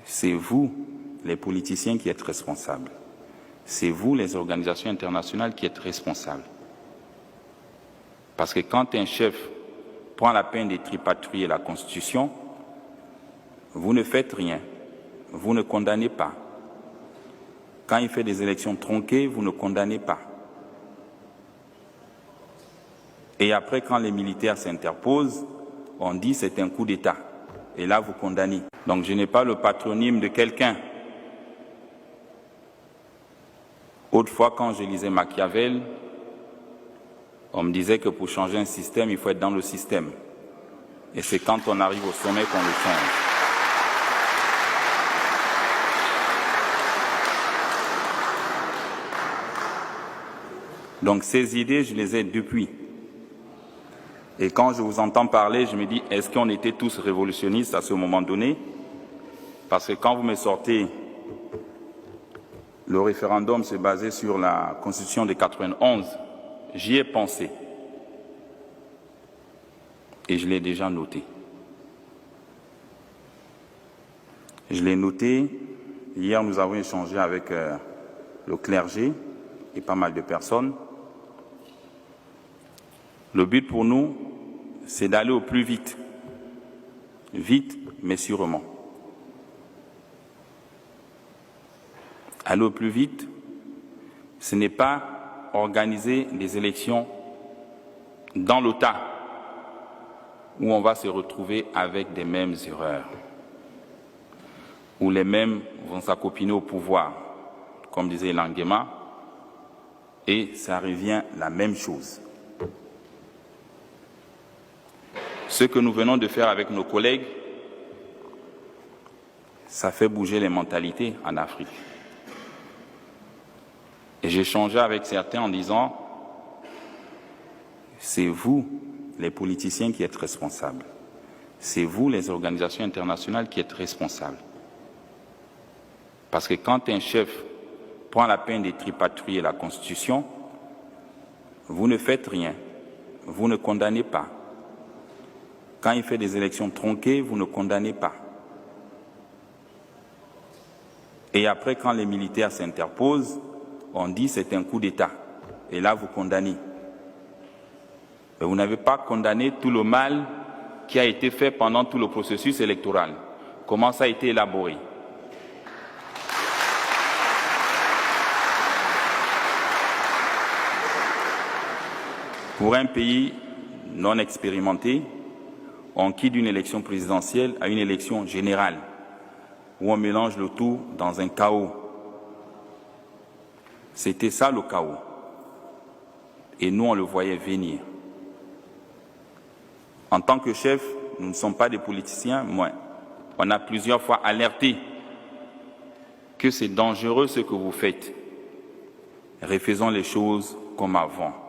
C'est vous, les politiciens, qui êtes responsables. C'est vous, les organisations internationales, qui êtes responsables. Parce que quand un chef prend la peine de tripatouiller la Constitution, vous ne faites rien, vous ne condamnez pas. Quand il fait des élections tronquées, vous ne condamnez pas. Et après, quand les militaires s'interposent, on dit c'est un coup d'État. Et là, vous condamnez. Donc je n'ai pas le patronyme de quelqu'un. Autrefois, quand je lisais Machiavel, on me disait que pour changer un système, il faut être dans le système. Et c'est quand on arrive au sommet qu'on le change. Donc ces idées, je les ai depuis. Et quand je vous entends parler, je me dis, est-ce qu'on était tous révolutionnistes à ce moment donné? Parce que quand vous me sortez, le référendum se basait sur la Constitution de 91, j'y ai pensé. Et je l'ai déjà noté. Je l'ai noté. Hier, nous avons échangé avec le clergé et pas mal de personnes. Le but pour nous, c'est d'aller au plus vite. Vite, mais sûrement. Aller au plus vite, ce n'est pas organiser des élections dans le tas où on va se retrouver avec des mêmes erreurs, où les mêmes vont s'accopiner au pouvoir, comme disait Languema, et ça revient la même chose. Ce que nous venons de faire avec nos collègues, ça fait bouger les mentalités en Afrique. Et j'ai échangé avec certains en disant, c'est vous, les politiciens, qui êtes responsables. C'est vous, les organisations internationales, qui êtes responsables. Parce que quand un chef prend la peine de tripatouiller la Constitution, vous ne faites rien, vous ne condamnez pas. Quand il fait des élections tronquées, vous ne condamnez pas. Et après, quand les militaires s'interposent, on dit c'est un coup d'État. Et là, vous condamnez. Mais vous n'avez pas condamné tout le mal qui a été fait pendant tout le processus électoral. Comment ça a été élaboré? Pour un pays non expérimenté, on quitte d'une élection présidentielle à une élection générale, où on mélange le tout dans un chaos. C'était ça le chaos. Et nous, on le voyait venir. En tant que chef, nous ne sommes pas des politiciens, moins. On a plusieurs fois alerté que c'est dangereux ce que vous faites. Refaisons les choses comme avant.